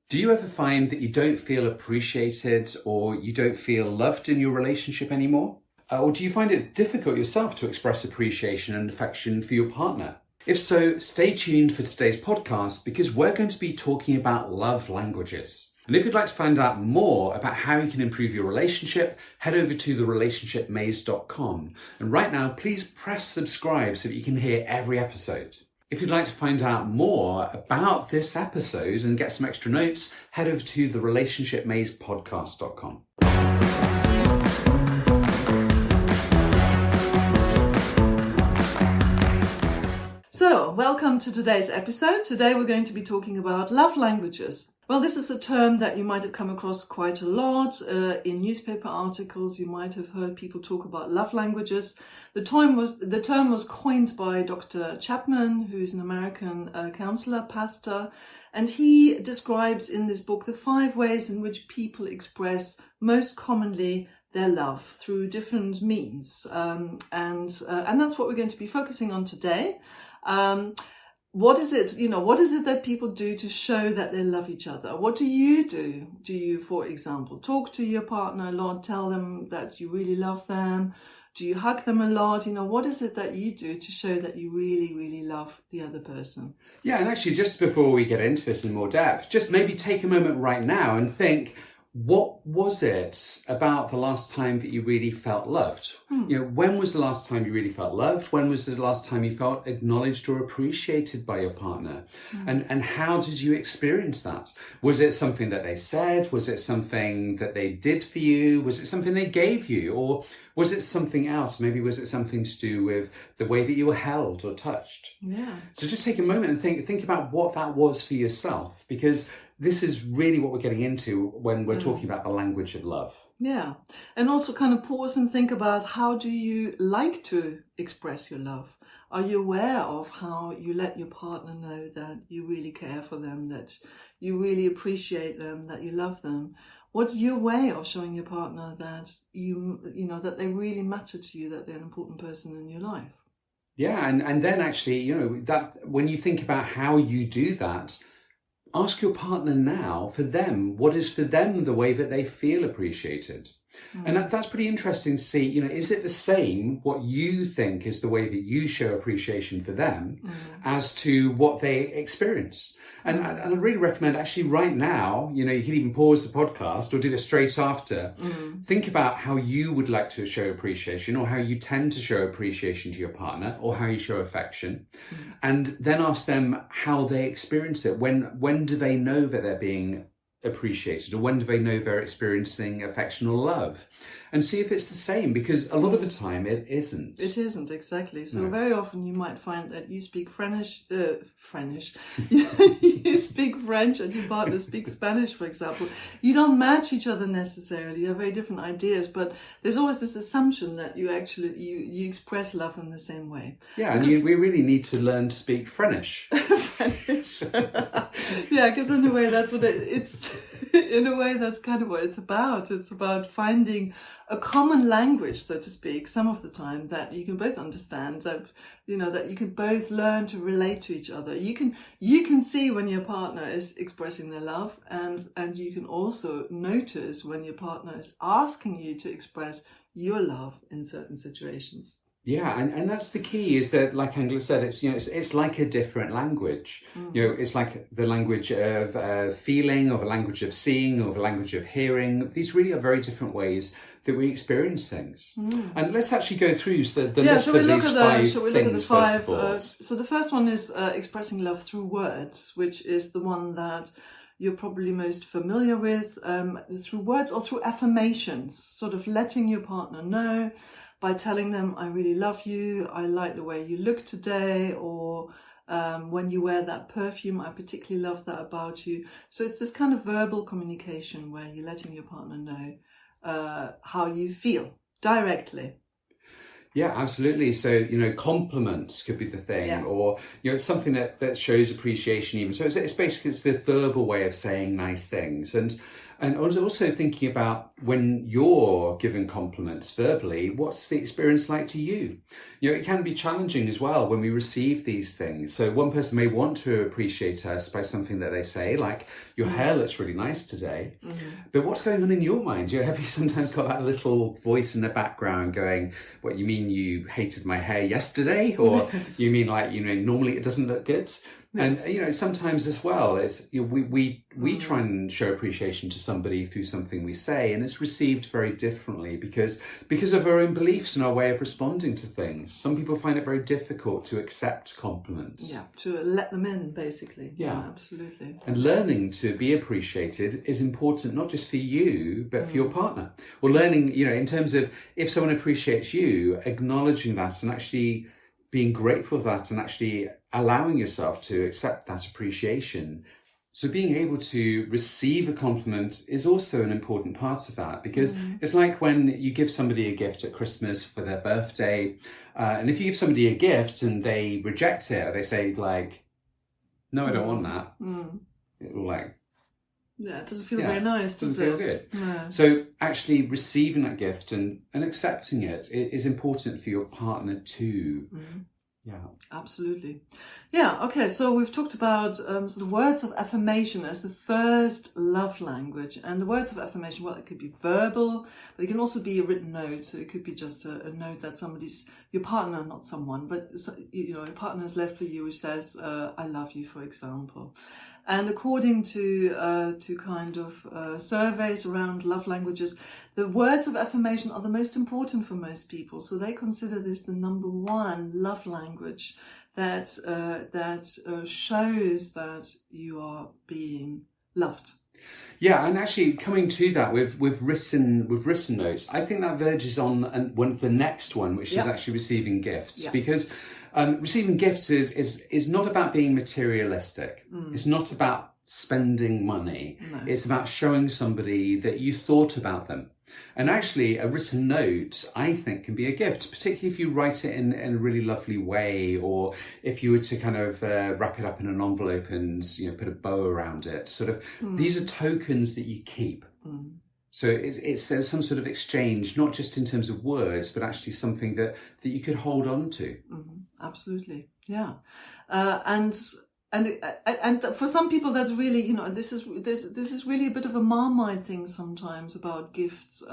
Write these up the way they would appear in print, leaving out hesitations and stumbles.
Do you ever find that you don't feel appreciated or you don't feel loved in your relationship anymore? Or do you find it difficult yourself to express appreciation and affection for your partner? If so, stay tuned for today's podcast because we're going to be talking about love languages. And if you'd like to find out more about how you can improve your relationship, head over to therelationshipmaze.com. And right now, please press subscribe so that you can hear every episode. If you'd like to find out more about this episode and get some extra notes, head over to therelationshipmazepodcast.com. So, welcome to today's episode. Today we're going to be talking about love languages. Well, this is a term that you might have come across quite a lot. In newspaper articles, you might have heard people talk about love languages. The term was coined by Dr. Chapman, who is an American counselor, pastor, and he describes in this book the 5 ways in which people express most commonly their love through different means. And that's what we're going to be focusing on today. What is it that people do to show that they love each other? What do you do? Do you, for example, talk to your partner a lot, tell them that you really love them? Do you hug them a lot? What is it that you do to show that you really, really love the other person? Yeah, and actually just before we get into this in more depth, just maybe take a moment right now and think, what was it about the last time that you really felt loved? When was the last time you really felt loved? When was the last time you felt acknowledged or appreciated by your partner? And how did you experience that? Was it something that they said? Was it something that they did for you? Was it something they gave you? Or was it something else? Maybe was it something to do with the way that you were held or touched? Yeah. So just take a moment and think about what that was for yourself, because this is really what we're getting into when we're talking about the language of love. Yeah. And also kind of pause and think about, how do you like to express your love? Are you aware of how you let your partner know that you really care for them, that you really appreciate them, that you love them? What's your way of showing your partner that that they really matter to you, that they're an important person in your life? Yeah, and then actually, that when you think about how you do that, ask your partner now for them, what is for them the way that they feel appreciated? And that's pretty interesting to see, is it the same what you think is the way that you show appreciation for them as to what they experience? And I'd really recommend actually right now, you can even pause the podcast or do this straight after. Think about how you would like to show appreciation, or how you tend to show appreciation to your partner, or how you show affection. And then ask them how they experience it. When do they know that they're being appreciated, or when do they know they're experiencing affection or love? And see if it's the same, because a lot of the time it isn't. It isn't, exactly. So very often you might find that you speak you speak French and your partner speaks Spanish, for example. You don't match each other necessarily. You have very different ideas, but there's always this assumption that you actually you express love in the same way. Yeah, and we really need to learn to speak French. French. Yeah, because in a way that's what it's in a way that's kind of what it's about. It's about finding a common language, so to speak, some of the time, that you can both understand, that that you can both learn to relate to each other. You can see when your partner is expressing their love, and you can also notice when your partner is asking you to express your love in certain situations. Yeah, and that's the key, is that, like Angela said, it's like a different language. It's like the language of feeling, or the language of seeing, or the language of hearing. These really are very different ways that we experience things. And let's actually go through the list of these 5 things first of all. So the first one is expressing love through words, which is the one that you're probably most familiar with, through words or through affirmations, sort of letting your partner know by telling them, I really love you, I like the way you look today, or when you wear that perfume, I particularly love that about you. So it's this kind of verbal communication where you're letting your partner know how you feel directly. Yeah, absolutely. So, compliments could be the thing, or, something that shows appreciation even. So it's basically, it's the verbal way of saying nice things. And I was also thinking about when you're given compliments verbally, what's the experience like to you? It can be challenging as well when we receive these things. So one person may want to appreciate us by something that they say, like, your hair looks really nice today. Mm-hmm. But what's going on in your mind? Have you sometimes got that little voice in the background going, what, you mean you hated my hair yesterday? Or you mean like, normally it doesn't look good? Yes. And, sometimes as well, it's, we try and show appreciation to somebody through something we say, and it's received very differently because of our own beliefs and our way of responding to things. Some people find it very difficult to accept compliments. Yeah, to let them in, basically. Yeah, absolutely. And learning to be appreciated is important, not just for you, but for your partner. Or learning, in terms of if someone appreciates you, acknowledging that and actually being grateful for that and actually allowing yourself to accept that appreciation. So being able to receive a compliment is also an important part of that, because it's like when you give somebody a gift at Christmas for their birthday, and if you give somebody a gift and they reject it, or they say like, no, I don't want that, it'll like... Yeah, it doesn't feel very nice, does it? Doesn't feel good. No. So actually receiving that gift and accepting it is important for your partner too. Mm-hmm. Yeah, absolutely. Yeah, okay, so we've talked about sort of words of affirmation as the first love language. And the words of affirmation, well, it could be verbal, but it can also be a written note. So it could be just a note that your partner, not someone, but your partner has left for you, which says, I love you, for example. And according to kind of surveys around love languages, the words of affirmation are the most important for most people. So they consider this the number one love language that shows that you are being loved. Yeah, and actually coming to that with written notes, I think that verges on the next one, which is actually receiving gifts, because receiving gifts is not about being materialistic. It's not about spending money. No. It's about showing somebody that you thought about them. And actually, a written note, I think, can be a gift, particularly if you write it in a really lovely way, or if you were to kind of wrap it up in an envelope and put a bow around it. Sort of, these are tokens that you keep. So it's some sort of exchange, not just in terms of words, but actually something that you could hold on to. Absolutely, yeah, And for some people, that's really, this is really a bit of a Marmite thing sometimes about gifts,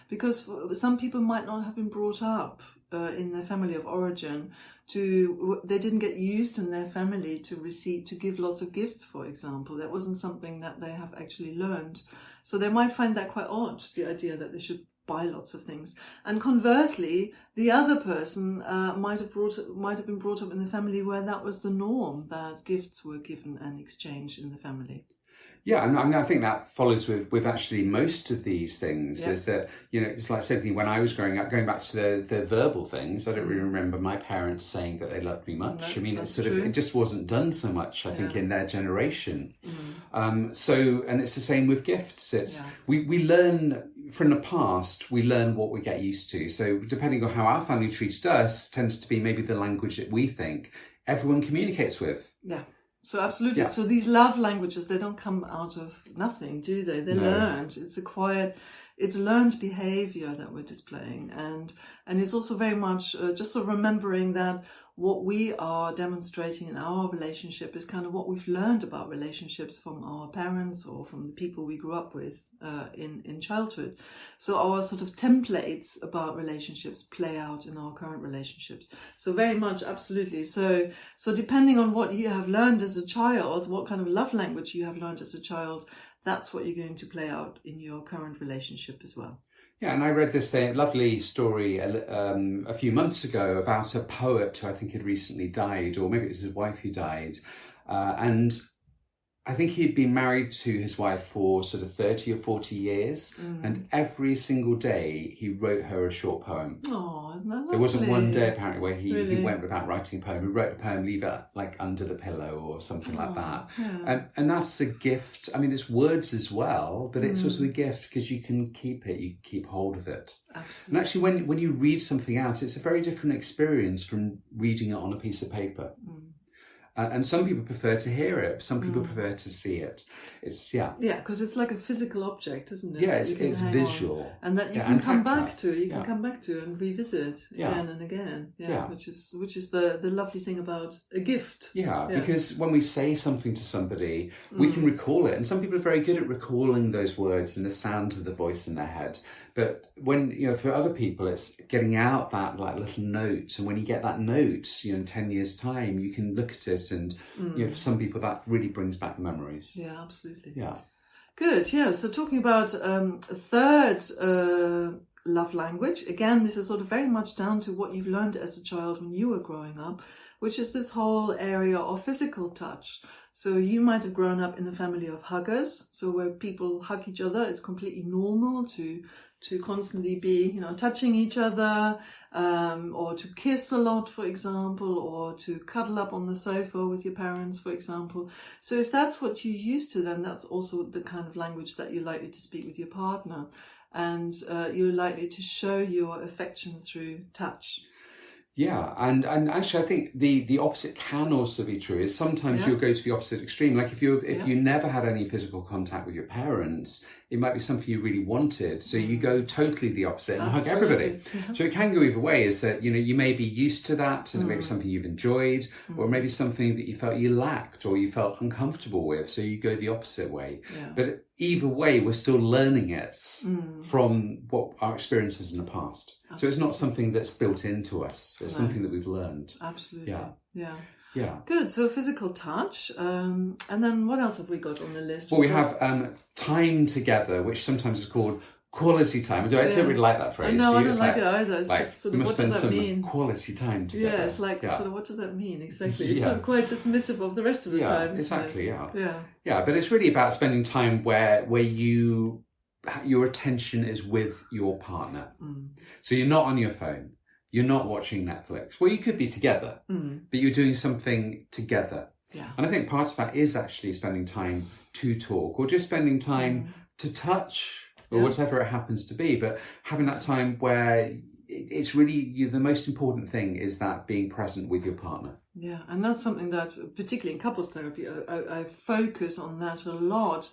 because some people might not have been brought up in their family of origin they didn't get used in their family to give lots of gifts, for example. That wasn't something that they have actually learned. So they might find that quite odd, the idea that they should buy lots of things. And conversely, the other person might have been brought up in the family where that was the norm, that gifts were given and exchanged in the family. Yeah, I mean, I think that follows with actually most of these things. Is that it's like certainly when I was growing up, going back to the verbal things, I don't really remember my parents saying that they loved me much. No, I mean, it just wasn't done so much, I think, in their generation. And it's the same with gifts. We learn from the past. We learn what we get used to. So depending on how our family treated us, tends to be maybe the language that we think everyone communicates with. Yeah. So absolutely. Yeah. So these love languages, they don't come out of nothing, do they? They're learned. It's learned behavior that we're displaying. And it's also very much just sort of remembering that what we are demonstrating in our relationship is kind of what we've learned about relationships from our parents or from the people we grew up with in childhood. So our sort of templates about relationships play out in our current relationships. So very much, absolutely. So depending on what you have learned as a child, what kind of love language you have learned as a child, that's what you're going to play out in your current relationship as well. Yeah, and I read this lovely story a few months ago about a poet who I think had recently died, or maybe it was his wife who died. And I think he'd been married to his wife for sort of 30 or 40 years, and every single day he wrote her a short poem. Oh, isn't that lovely? There wasn't one day apparently where he Really? went without writing a poem. He wrote a poem, leave it like under the pillow or something like that. Yeah. And that's a gift. I mean, it's words as well, but it's also a gift because you can keep it, you can keep hold of it. Absolutely. And actually, when you read something out, it's a very different experience from reading it on a piece of paper. And some people prefer to hear it. Some people prefer to see it. It's, Yeah, because it's like a physical object, isn't it? Yeah, it's visual. On. And that you can come back to. You can come back to and revisit again and again. Yeah. Which is the lovely thing about a gift. Yeah, because when we say something to somebody, we can recall it. And some people are very good at recalling those words and the sound of the voice in their head. But when, for other people, it's getting out that like little note. And when you get that note, in 10 years' time, you can look at it and, for some people, that really brings back the memories. Yeah, absolutely. Yeah. Good, yeah. So talking about a third love language, again, this is sort of very much down to what you've learned as a child when you were growing up, which is this whole area of physical touch. So you might have grown up in a family of huggers, so where people hug each other. It's completely normal to constantly be, touching each other, or to kiss a lot, for example, or to cuddle up on the sofa with your parents, for example. So if that's what you're used to, then that's also the kind of language that you're likely to speak with your partner. And you're likely to show your affection through touch. Yeah, and actually I think the opposite can also be true, is sometimes you'll go to the opposite extreme. Like if you never had any physical contact with your parents, it might be something you really wanted. So you go totally the opposite and hug everybody. Yeah. So it can go either way, is that, you may be used to that and it may be something you've enjoyed, or maybe something that you felt you lacked or you felt uncomfortable with. So you go the opposite way. Yeah. But either way, we're still learning it from what our experiences in the past. Absolutely. So it's not something that's built into us. It's something that we've learned. Absolutely. Yeah. Yeah. Good. So physical touch. And then what else have we got on the list? Well, we have time together, which sometimes is called quality time. I don't really like that phrase. No, I don't like it either. It's just sort of, we must what does spend that some mean? Quality time together. Yeah, it's like sort of, what does that mean exactly? It's sort of quite dismissive of the rest of the time. Exactly. Yeah. Yeah, but it's really about spending time where your attention is with your partner. So you're not on your phone. You're not watching Netflix. Well, you could be together, but you're doing something together. Yeah. And I think part of that is actually spending time to talk, or just spending time to touch, or whatever it happens to be. But having that time where it's really the most important thing is that being present with your partner. Yeah, and that's something that, particularly in couples therapy, I focus on that a lot.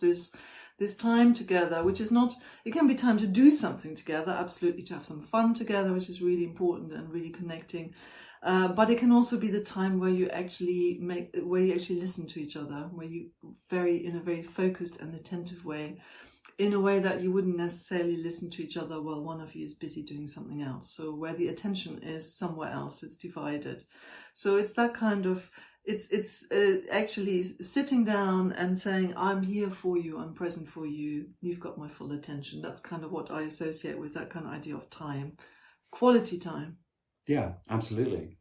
This time together, which is not, it can be time to do something together, absolutely, to have some fun together, which is really important and really connecting. But it can also be the time where you actually listen to each other, where you in a very focused and attentive way, in a way that you wouldn't necessarily listen to each other while one of you is busy doing something else. So where the attention is somewhere else, it's divided. So it's that kind of, it's actually sitting down and saying, I'm here for you, I'm present for you, you've got my full attention. That's kind of what I associate with that kind of idea of time, quality time. Yeah, absolutely.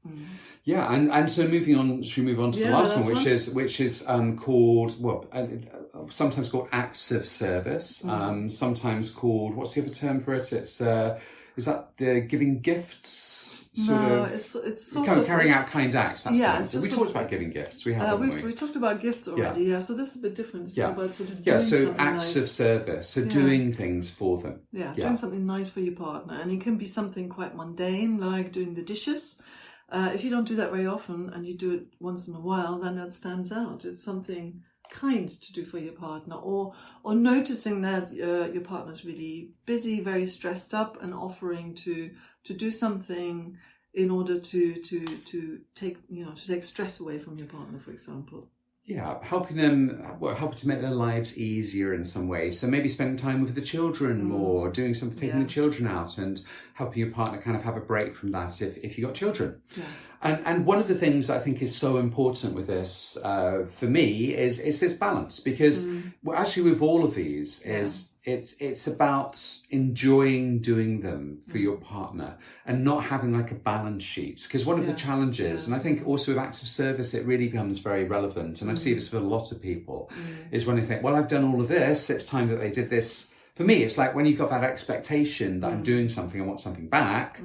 Yeah, and so moving on, should we move on to the last one, which is called sometimes called acts of service, sometimes called, what's the other term for it? It's is that the giving gifts? It's sort of carrying out kind acts. That's we talked about giving gifts. We talked about gifts already. Yeah, so this is a bit different. This is about sort of doing so acts of service. So doing things for them. Yeah, doing something nice for your partner, and it can be something quite mundane, like doing the dishes. If you don't do that very often, and you do it once in a while, then that stands out. It's something kind to do for your partner, or noticing that your partner's really busy, very stressed up, and offering to do something in order to take stress away from your partner, for example. Yeah, helping to make their lives easier in some way. So maybe spending time with the children more, doing something, taking the children out, and helping your partner kind of have a break from that if you got children. Yeah. And one of the things I think is so important with this, for me, is this balance, because actually with all of these it's about enjoying doing them for your partner and not having like a balance sheet. Because one of the challenges, and I think also with acts of service, it really becomes very relevant. And I see this with a lot of people, is when they think, well, I've done all of this, it's time that they did this. For me, it's like when you've got that expectation that I'm doing something, I want something back,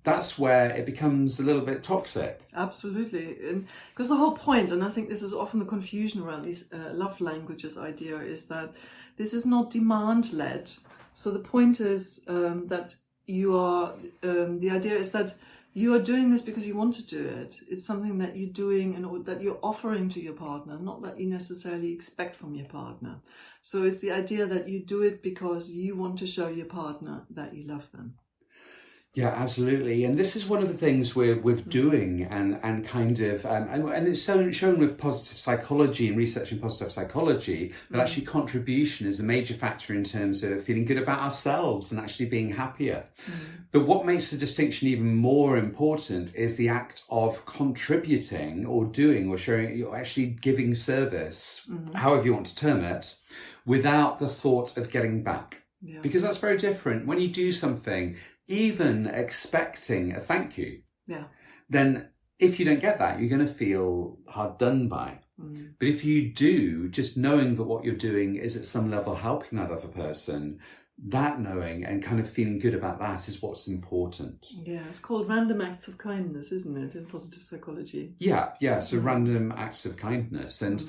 that's where it becomes a little bit toxic. Absolutely. And because the whole point, and I think this is often the confusion around these love languages idea, is that this is not demand-led. So the point is that you are, the idea is that you are doing this because you want to do it. It's something that you're doing and that you're offering to your partner, not that you necessarily expect from your partner. So it's the idea that you do it because you want to show your partner that you love them. Yeah, absolutely. And this is one of the things with doing and kind of, and it's shown with positive psychology and research in positive psychology that actually contribution is a major factor in terms of feeling good about ourselves and actually being happier. But what makes the distinction even more important is the act of contributing or doing or showing, you're actually giving service, however you want to term it, without the thought of getting back. Yeah. Because that's very different. When you do something, even expecting a thank you, then if you don't get that, you're going to feel hard done by. But if you do, just knowing that what you're doing is at some level helping that other person, that knowing and kind of feeling good about that is what's important. Yeah, it's called random acts of kindness, isn't it, in positive psychology? Yeah. So random acts of kindness, and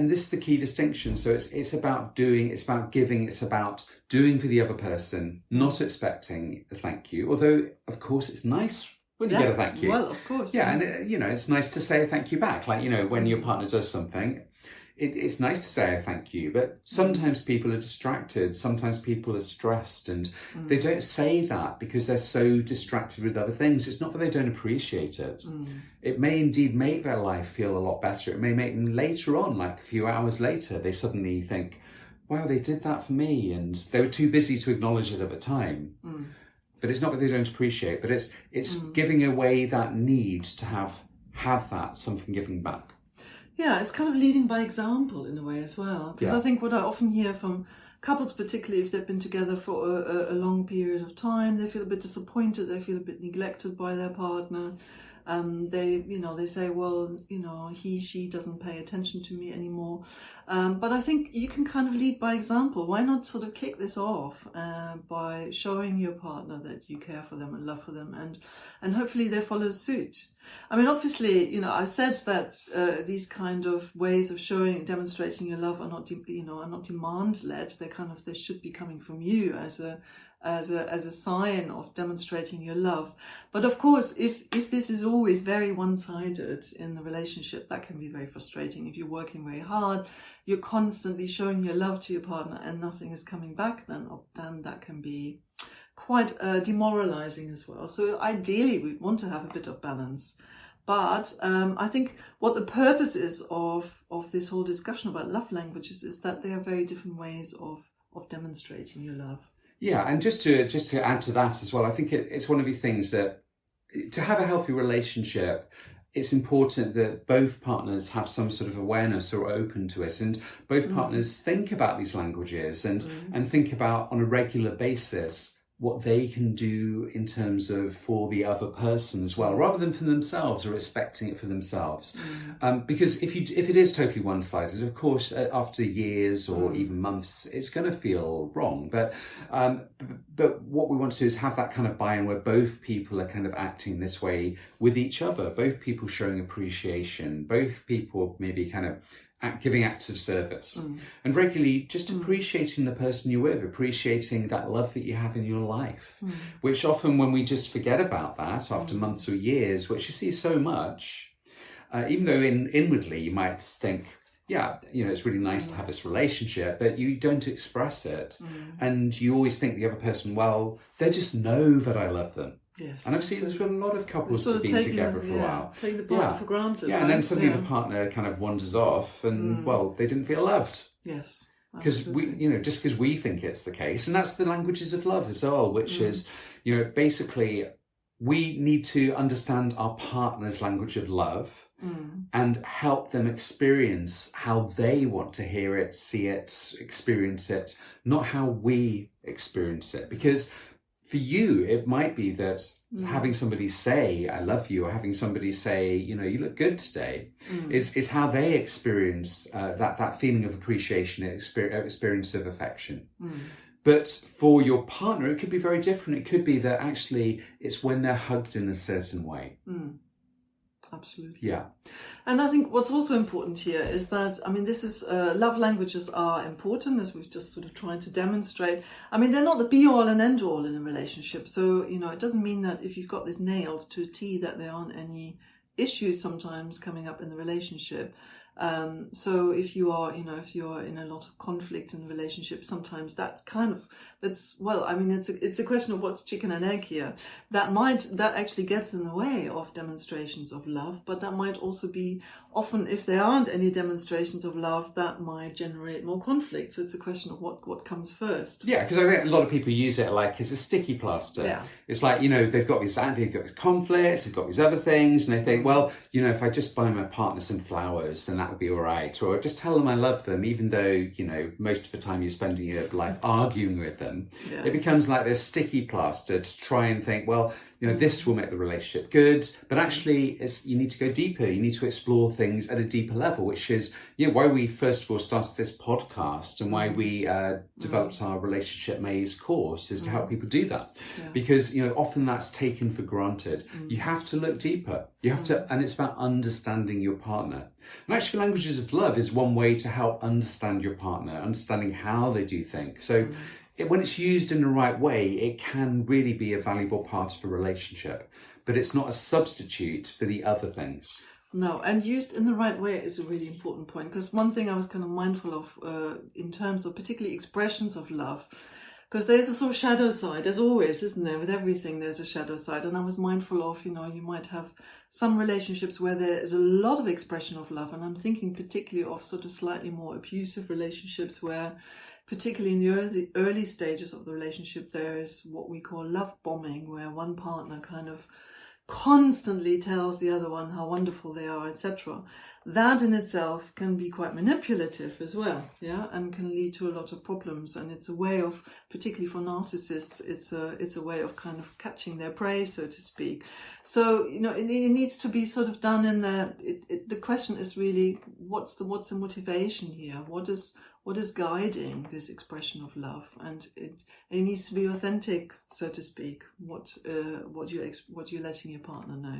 this is the key distinction. So it's about doing, it's about giving, it's about doing for the other person, not expecting a thank you. Although, of course, it's nice when you get a thank you. Well, of course. Yeah, and it's nice to say a thank you back. Like, when your partner does something, it's nice to say a thank you, but sometimes people are distracted, sometimes people are stressed, and they don't say that because they're so distracted with other things. It's not that they don't appreciate it. It may indeed make their life feel a lot better. It may make them later on, like a few hours later, they suddenly think, wow, they did that for me, and they were too busy to acknowledge it at the time. But it's not that they don't appreciate, but it's giving away that need to have that something given back. Yeah, it's kind of leading by example in a way as well. Because I think what I often hear from couples, particularly if they've been together for a long period of time, they feel a bit disappointed, they feel a bit neglected by their partner. They say, well, she doesn't pay attention to me anymore. But I think you can kind of lead by example. Why not sort of kick this off by showing your partner that you care for them and love for them, and hopefully they follow suit. I mean, obviously, I said that these kind of ways of demonstrating your love are not demand led. They should be coming from you as a sign of demonstrating your love. But of course, if this is always very one-sided in the relationship, that can be very frustrating. If you're working very hard, you're constantly showing your love to your partner and nothing is coming back, then that can be quite demoralizing as well. So ideally, we want to have a bit of balance. But I think what the purpose is of this whole discussion about love languages is that there are very different ways of demonstrating your love. Yeah, and just to add to that as well, I think it's one of these things that to have a healthy relationship, it's important that both partners have some sort of awareness or open to it, and both partners think about these languages and think about on a regular basis what they can do in terms of for the other person as well, rather than for themselves or expecting it for themselves. Because if it is totally one-sided, of course, after years or even months, it's going to feel wrong. But what we want to do is have that kind of buy-in where both people are kind of acting this way with each other, both people showing appreciation, both people maybe kind of giving acts of service and regularly just appreciating the person you're with, appreciating that love that you have in your life, which often when we just forget about that after months or years, which you see so much, even though inwardly you might think, it's really nice to have this relationship, but you don't express it. And you always think the other person, well, they just know that I love them. Yes. And I've seen this with a lot of couples that have been together for a while. Take the partner for granted. Yeah, right? and then suddenly the partner kind of wanders off and, they didn't feel loved. Yes. Because just because we think it's the case. And that's the languages of love as well, which is, basically we need to understand our partner's language of love and help them experience how they want to hear it, see it, experience it, not how we experience it. Because for you, it might be that having somebody say, I love you, or having somebody say, you know, you look good today, is how they experience that feeling of appreciation, experience of affection. But for your partner, it could be very different. It could be that actually it's when they're hugged in a certain way. Absolutely. Yeah. And I think what's also important here is that, I mean, this is, love languages are important, as we've just sort of tried to demonstrate. I mean, they're not the be all and end all in a relationship. So, you know, it doesn't mean that if you've got this nailed to a T that there aren't any issues sometimes coming up in the relationship. So if you are, you know, if you're in a lot of conflict in the relationship, sometimes it's a question of what's chicken and egg here. That actually gets in the way of demonstrations of love, but that might also be often, if there aren't any demonstrations of love, that might generate more conflict. So it's a question of what comes first. Yeah, because I think a lot of people use it like as a sticky plaster. Yeah. It's like, you know, they've got these conflicts, they've got these other things, and they think, well, you know, if I just buy my partner some flowers, then that would be all right. Or just tell them I love them, even though, you know, most of the time you're spending your life arguing with them. Yeah. It becomes like this sticky plaster to try and think, well, you know, this will make the relationship good, but actually you need to go deeper. You need to explore things at a deeper level, which is, you know, why we first of all started this podcast and why we developed our Relationship Maze course, is to help people do that. Yeah. Because, you know, often that's taken for granted. You have to look deeper. You have to, and it's about understanding your partner. And actually, languages of love is one way to help understand your partner, understanding how they do things. So when it's used in the right way, it can really be a valuable part of a relationship, but it's not a substitute for the other things. No, and used in the right way is a really important point, because one thing I was kind of mindful of in terms of particularly expressions of love, because there's a sort of shadow side, as always, isn't there? With everything, there's a shadow side. And I was mindful of, you know, you might have some relationships where there is a lot of expression of love. And I'm thinking particularly of sort of slightly more abusive relationships where, particularly in the early stages of the relationship, there is what we call love bombing, where one partner kind of constantly tells the other one how wonderful they are, etc. That in itself can be quite manipulative as well, yeah, and can lead to a lot of problems. And it's a way of, particularly for narcissists, it's a way of kind of catching their prey, so to speak. So, you know, it needs to be sort of done in the question is really, what's the motivation here? What is guiding this expression of love? And it needs to be authentic, so to speak. What you're letting your partner know.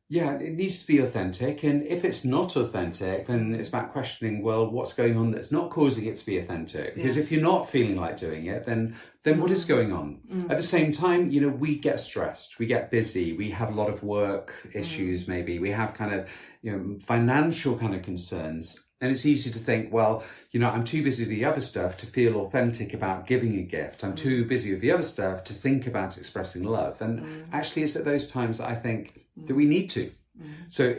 Yeah, it needs to be authentic. And if it's not authentic, then it's about questioning, well, what's going on that's not causing it to be authentic? Because if you're not feeling like doing it, then what is going on? At the same time, you know, we get stressed, we get busy, we have a lot of work issues, maybe we have kind of, you know, financial kind of concerns. And it's easy to think, well, you know, I'm too busy with the other stuff to feel authentic about giving a gift. I'm too busy with the other stuff to think about expressing love. And actually, it's at those times that I think that we need to. So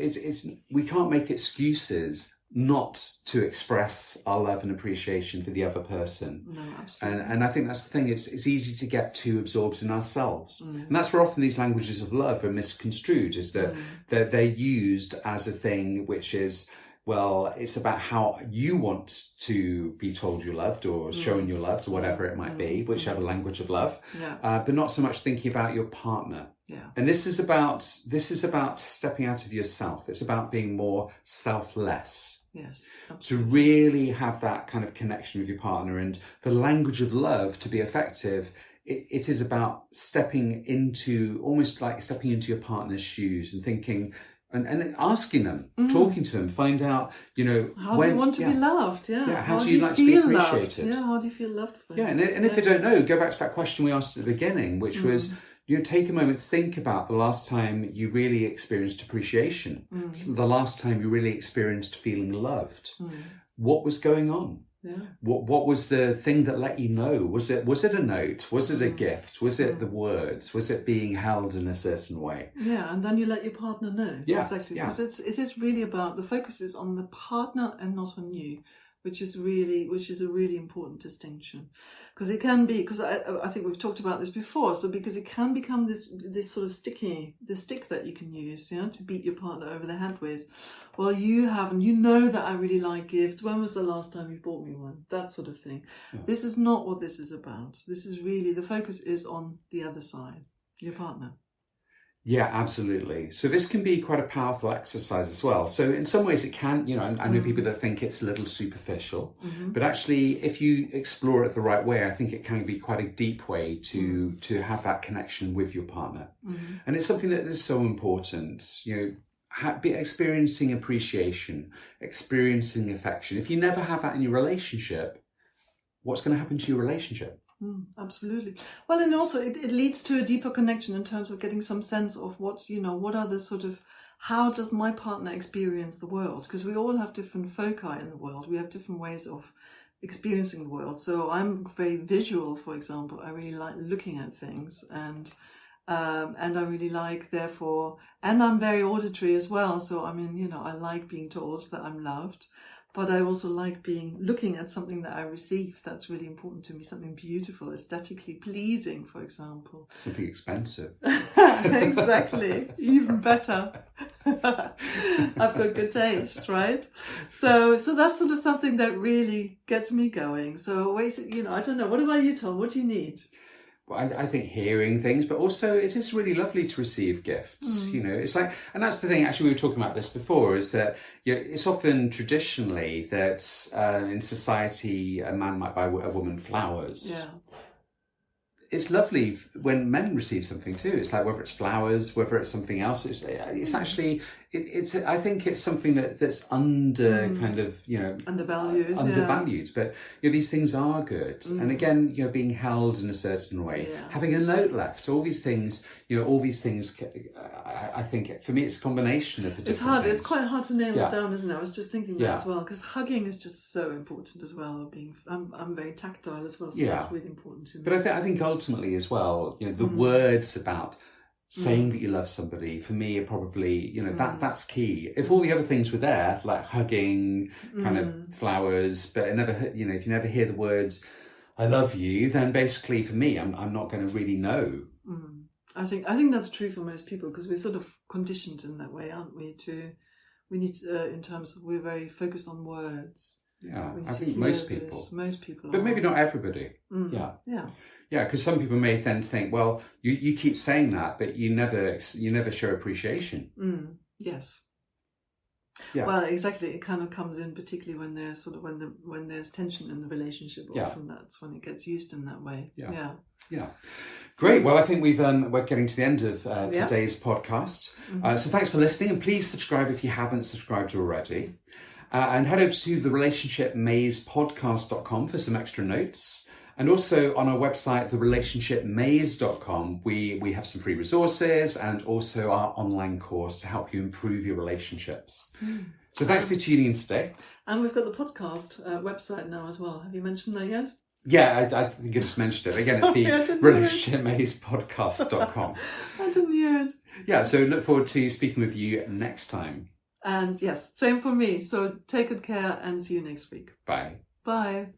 we can't make excuses not to express our love and appreciation for the other person. No, absolutely. And I think that's the thing. It's easy to get too absorbed in ourselves. And that's where often these languages of love are misconstrued, is that they're used as a thing which is, well, it's about how you want to be told you're loved or shown you're loved or whatever it might be, whichever language of love, but not so much thinking about your partner. Yeah. And this is about stepping out of yourself. It's about being more selfless. Yes, absolutely. To really have that kind of connection with your partner. And for the language of love to be effective, it is about almost like stepping into your partner's shoes and thinking, and asking them, talking to them, find out, you know, how do you want to be loved? Yeah. How do you like to be appreciated? Yeah. How do you feel loved? And if they don't know, go back to that question we asked at the beginning, which was, you know, take a moment, think about the last time you really experienced appreciation, the last time you really experienced feeling loved. What was going on? Yeah. What was the thing that let you know? Was it a note? Was it a gift? Was it the words? Was it being held in a certain way? Yeah, and then you let your partner know. Yeah, exactly. Because it is really about, the focus is on the partner and not on you. which is a really important distinction, because it can be, because I think we've talked about this before, so because it can become this sort of stick that you can use, to beat your partner over the head with. Well, you haven't, that I really like gifts. When was the last time you bought me one? That sort of thing. Yeah. This is not what this is about. This is really, the focus is on the other side, your partner. Yeah, absolutely. So this can be quite a powerful exercise as well. So in some ways it can, I know people that think it's a little superficial, but actually if you explore it the right way, I think it can be quite a deep way to have that connection with your partner. And it's something that is so important, experiencing appreciation, experiencing affection. If you never have that in your relationship, what's going to happen to your relationship? Absolutely. Well, and also it leads to a deeper connection in terms of getting some sense of what are the sort of, how does my partner experience the world? Because we all have different foci in the world. We have different ways of experiencing the world. So I'm very visual, for example. I really like looking at things, and I really like, therefore, and I'm very auditory as well. So, I like being told that I'm loved. But I also like looking at something that I receive. That's really important to me. Something beautiful, aesthetically pleasing, for example. Something expensive. Exactly. Even better. I've got good taste, right? So that's sort of something that really gets me going. So I don't know. What about you, Tom? What do you need? Well, I think hearing things, but also it is really lovely to receive gifts. It's like, and that's the thing, actually we were talking about this before, is that it's often traditionally that in society a man might buy a woman flowers. Yeah. It's lovely when men receive something too. It's like, whether it's flowers, whether it's something else, it's actually, I think it's something that's undervalued. But these things are good. And again, being held in a certain way, having a note left, all these things, I think for me it's a combination of the different It's hard. things. It's quite hard to nail it down, isn't it? I was just thinking that as well, because hugging is just so important as well. I'm very tactile as well, so that's really important to me. But I think ultimately as well, the words about saying that you love somebody, for me, are probably, that's key. If all the other things were there, like hugging, kind of flowers, but it never, if you never hear the words, I love you, then basically for me, I'm not going to really know. I think that's true for most people, because we're sort of conditioned in that way, aren't we? We need, in terms of, we're very focused on words. Yeah, I think most people. But maybe not everybody. Yeah. Yeah, because some people may then think, well, you keep saying that, but you never show appreciation. Yes. Yeah. Well, exactly. It kind of comes in, particularly when there's sort of when there's tension in the relationship. Often that's when it gets used in that way. Yeah. Great. Well, I think we're getting to the end of today's podcast. So thanks for listening, and please subscribe if you haven't subscribed already. And head over to the relationshipmazepodcast.com for some extra notes. And also on our website, therelationshipmaze.com, we have some free resources and also our online course to help you improve your relationships. So thanks for tuning in today. And we've got the podcast website now as well. Have you mentioned that yet? Yeah, I think I just mentioned it. Again, it's the relationshipmazepodcast.com. I didn't hear it. Yeah, so look forward to speaking with you next time. And yes, same for me. So take good care and see you next week. Bye. Bye.